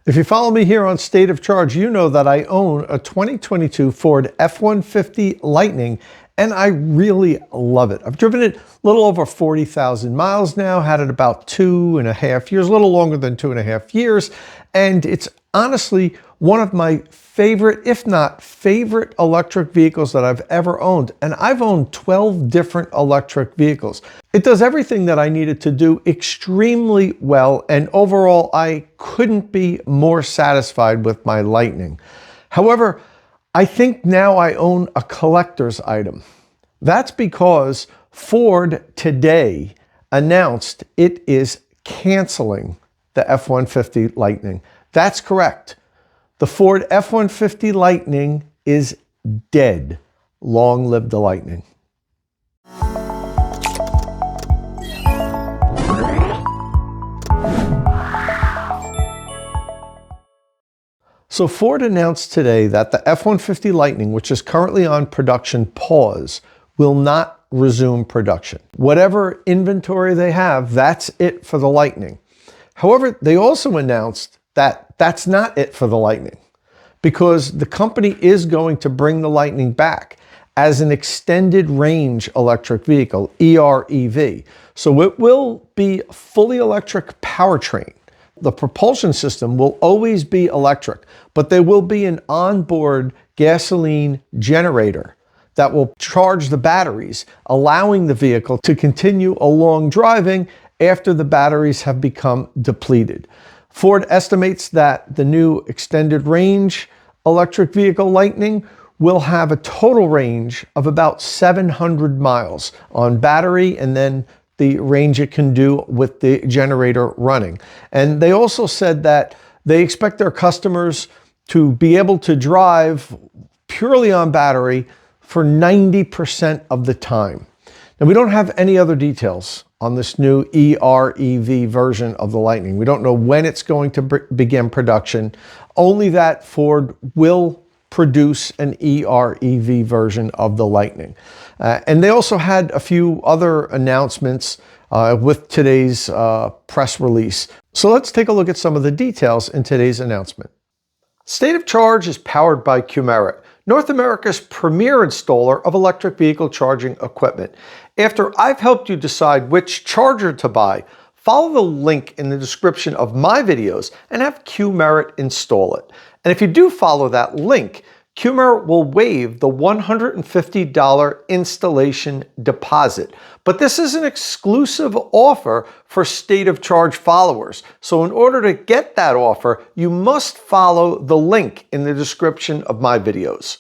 If you follow me here on State of Charge, you know that I own a 2022 Ford F-150 Lightning, and I really love it. I've driven it a little over 40,000 miles now, had it about 2.5 years, a little longer than 2.5 years, and it's honestly one of my favorite, if not favorite, electric vehicles that I've ever owned. And I've owned 12 different electric vehicles. It does everything that I needed to do extremely well, and overall, I couldn't be more satisfied with my Lightning. However, I think now I own a collector's item. That's because Ford today announced it is canceling the F-150 Lightning. That's correct. The Ford F-150 Lightning is dead. Long live the Lightning. So Ford announced today that the F-150 Lightning, which is currently on production pause, will not resume production. Whatever inventory they have, that's it for the Lightning. However, they also announced that that's not it for the Lightning, because the company is going to bring the Lightning back as an extended range electric vehicle, EREV. So it will be a fully electric powertrain. The propulsion system will always be electric, but there will be an onboard gasoline generator that will charge the batteries, allowing the vehicle to continue along driving after the batteries have become depleted. Ford estimates that the new extended range electric vehicle Lightning will have a total range of about 700 miles on battery, and then the range it can do with the generator running. And they also said that they expect their customers to be able to drive purely on battery for 90% of the time. Now, we don't have any other details on this new EREV version of the Lightning. We don't know when it's going to begin production, only that Ford will produce an EREV version of the Lightning. And they also had a few other announcements with today's press release. So let's take a look at some of the details in today's announcement. State of Charge is powered by Qmerit, North America's premier installer of electric vehicle charging equipment. After I've helped you decide which charger to buy, follow the link in the description of my videos and have Qmerit install it. And if you do follow that link, Qmerit will waive the $150 installation deposit. But this is an exclusive offer for State of Charge followers. So in order to get that offer, you must follow the link in the description of my videos.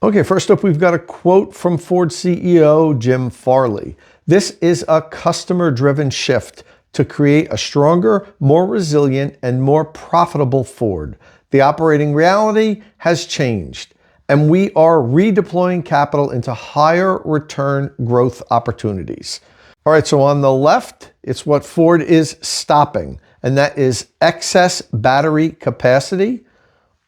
Okay, first up, we've got a quote from Ford CEO Jim Farley. This is a customer-driven shift to create a stronger, more resilient, and more profitable Ford. The operating reality has changed, and we are redeploying capital into higher return growth opportunities. All right, so on the left, it's what Ford is stopping, and that is excess battery capacity,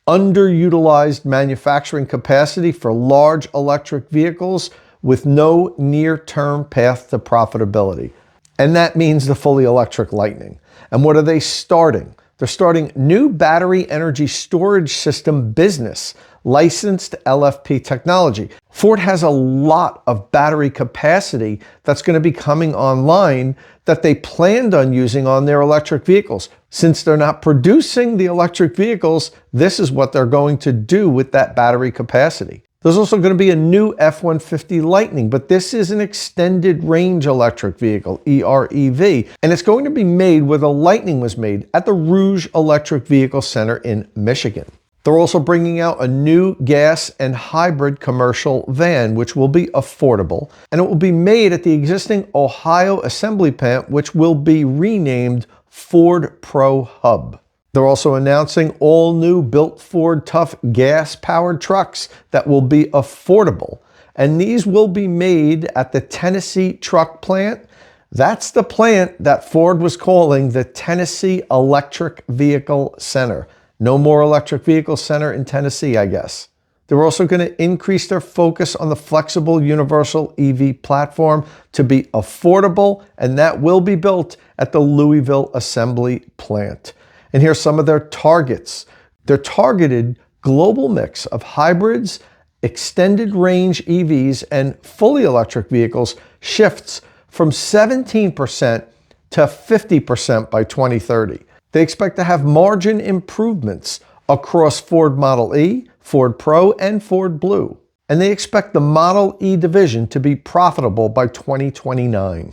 underutilized manufacturing capacity for large electric vehicles with no near-term path to profitability. And that means the fully electric Lightning. And what are they starting? They're starting new battery energy storage system business, licensed LFP technology. Ford has a lot of battery capacity that's going to be coming online that they planned on using on their electric vehicles. Since they're not producing the electric vehicles, this is what they're going to do with that battery capacity. There's also going to be a new F-150 Lightning, but this is an extended range electric vehicle, EREV, and it's going to be made where the Lightning was made, at the Rouge Electric Vehicle Center in Michigan. They're also bringing out a new gas and hybrid commercial van, which will be affordable, and it will be made at the existing Ohio assembly plant, which will be renamed Ford Pro Hub. They're also announcing all new built Ford Tough gas-powered trucks that will be affordable. And these will be made at the Tennessee truck plant. That's the plant that Ford was calling the Tennessee Electric Vehicle Center. No more electric vehicle center in Tennessee, I guess. They're also going to increase their focus on the flexible universal EV platform to be affordable, and that will be built at the Louisville assembly plant. And here's some of their targets. Their targeted global mix of hybrids, extended range EVs, and fully electric vehicles shifts from 17% to 50% by 2030. They expect to have margin improvements across Ford Model E, Ford Pro, and Ford Blue. And they expect the Model E division to be profitable by 2029.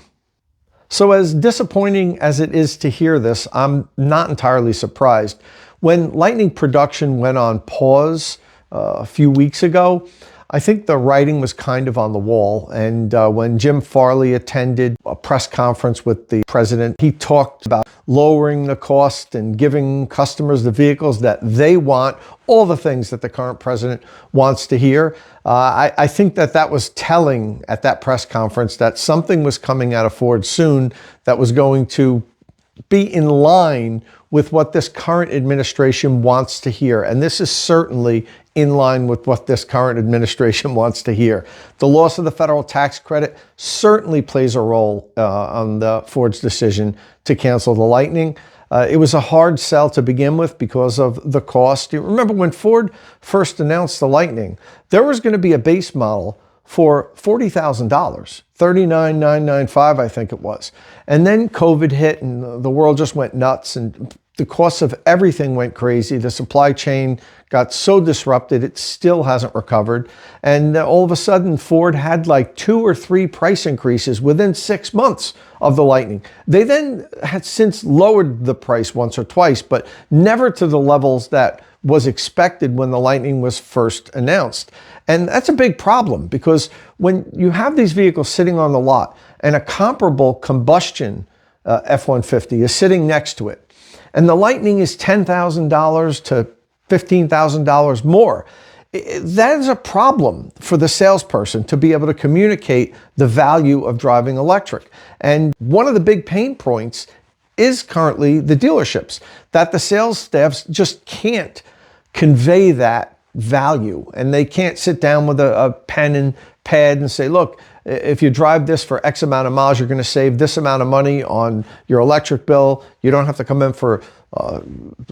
So as disappointing as it is to hear this, I'm not entirely surprised. When Lightning production went on pause a few weeks ago, I think the writing was kind of on the wall. And when Jim Farley attended a press conference with the president, he talked about lowering the cost and giving customers the vehicles that they want, all the things that the current president wants to hear. I think that was telling at that press conference that something was coming out of Ford soon that was going to be in line with what this current administration wants to hear. And this is certainly in line with what this current administration wants to hear. The loss of the federal tax credit certainly plays a role on Ford's decision to cancel the Lightning. It was a hard sell to begin with because of the cost. You remember when Ford first announced the Lightning, there was going to be a base model for $40,000, $39,995, I think it was. And then COVID hit and the world just went nuts and the cost of everything went crazy. The supply chain got so disrupted, it still hasn't recovered. And all of a sudden, Ford had like 2 or 3 price increases within 6 months of the Lightning. They then had since lowered the price once or twice, but never to the levels that was expected when the Lightning was first announced. And that's a big problem because when you have these vehicles sitting on the lot and a comparable combustion F-150 is sitting next to it, and the Lightning is $10,000 to $15,000 more, that is a problem for the salesperson to be able to communicate the value of driving electric. And one of the big pain points is currently the dealerships, that the sales staffs just can't convey that value. And they can't sit down with a pen and pad and say, look, if you drive this for X amount of miles, you're going to save this amount of money on your electric bill. You don't have to come in for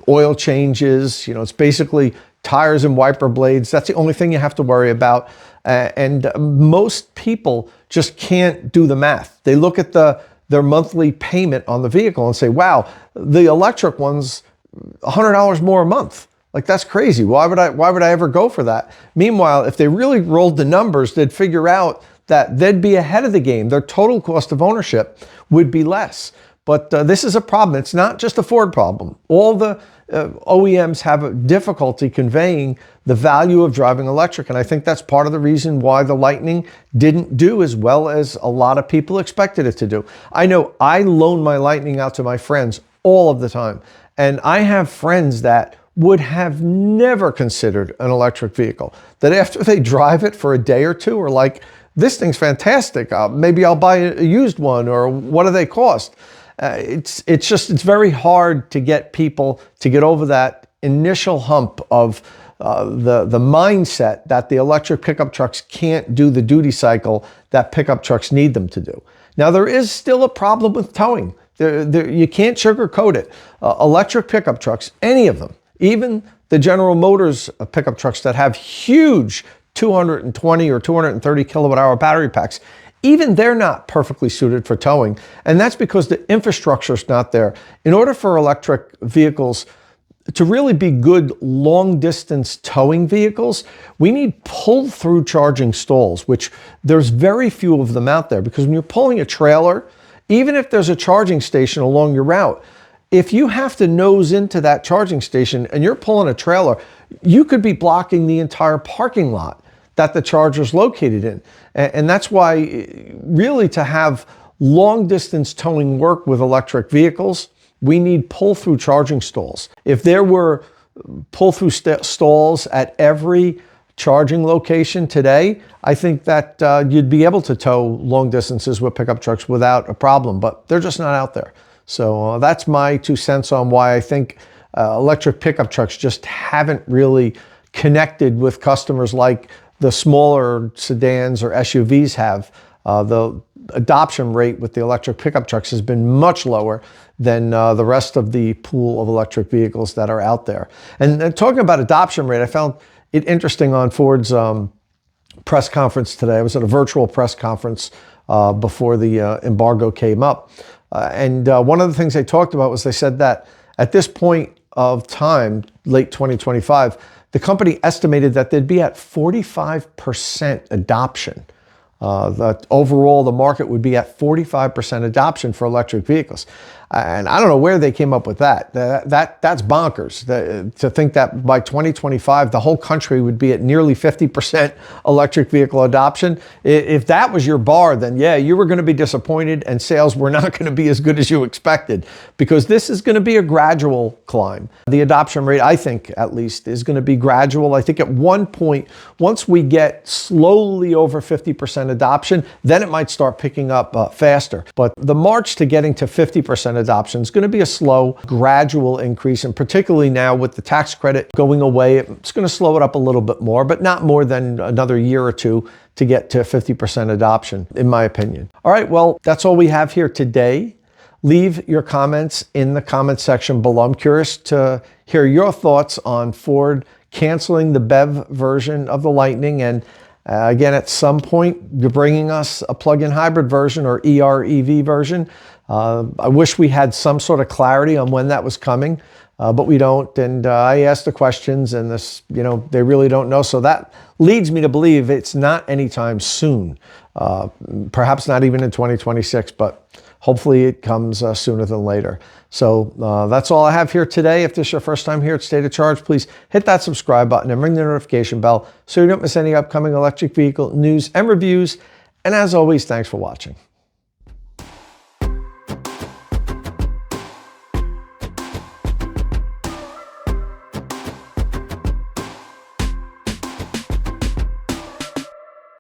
oil changes. It's basically tires and wiper blades. That's the only thing you have to worry about. And most people just can't do the math. They look at their monthly payment on the vehicle and say, wow, the electric one's $100 more a month. Like, that's crazy. Why would I ever go for that? Meanwhile, if they really rolled the numbers, they'd figure out that they'd be ahead of the game. Their total cost of ownership would be less. But this is a problem. It's not just a Ford problem. All the OEMs have a difficulty conveying the value of driving electric. And I think that's part of the reason why the Lightning didn't do as well as a lot of people expected it to do. I know I loan my Lightning out to my friends all of the time. And I have friends that would have never considered an electric vehicle, that after they drive it for a day or two are like, this thing's fantastic. Maybe I'll buy a used one, or what do they cost? It's very hard to get people to get over that initial hump of the mindset that the electric pickup trucks can't do the duty cycle that pickup trucks need them to do. Now, there is still a problem with towing. You can't sugarcoat it. Electric pickup trucks, any of them, even the General Motors pickup trucks that have huge 220 or 230 kilowatt hour battery packs, even they're not perfectly suited for towing. And that's because the infrastructure is not there. In order for electric vehicles to really be good long distance towing vehicles, we need pull through charging stalls, which there's very few of them out there, because when you're pulling a trailer, even if there's a charging station along your route, if you have to nose into that charging station and you're pulling a trailer, you could be blocking the entire parking lot that the charger is located in. And that's why really to have long distance towing work with electric vehicles, we need pull-through charging stalls. If there were pull-through stalls at every charging location today, I think that you'd be able to tow long distances with pickup trucks without a problem, but they're just not out there. So that's my 2 cents on why I think electric pickup trucks just haven't really connected with customers like the smaller sedans or SUVs have. the adoption rate with the electric pickup trucks has been much lower than the rest of the pool of electric vehicles that are out there. And talking about adoption rate, I found it interesting on Ford's press conference today. I was at a virtual press conference before the embargo came up. And one of the things they talked about was they said that at this point of time, late 2025, the company estimated that they'd be at 45% adoption. That overall, the market would be at 45% adoption for electric vehicles. And I don't know where they came up with that. That's bonkers. To think that by 2025, the whole country would be at nearly 50% electric vehicle adoption. If that was your bar, then yeah, you were going to be disappointed and sales were not going to be as good as you expected, because this is going to be a gradual climb. The adoption rate, I think at least, is going to be gradual. I think at one point, once we get slowly over 50% adoption, then it might start picking up faster. But the march to getting to 50% adoption is going to be a slow, gradual increase, and particularly now with the tax credit going away, it's going to slow it up a little bit more, but not more than another year or two to get to 50% adoption, in my opinion. All right, well, that's all we have here today. Leave your comments in the comment section below. I'm curious to hear your thoughts on Ford canceling the BEV version of the Lightning, and again, at some point, you're bringing us a plug-in hybrid version or EREV version. I wish we had some sort of clarity on when that was coming, but we don't. And I asked the questions, and they really don't know. So that leads me to believe it's not anytime soon, perhaps not even in 2026, but hopefully it comes sooner than later. So that's all I have here today. If this is your first time here at State of Charge, please hit that subscribe button and ring the notification bell so you don't miss any upcoming electric vehicle news and reviews. And as always, thanks for watching.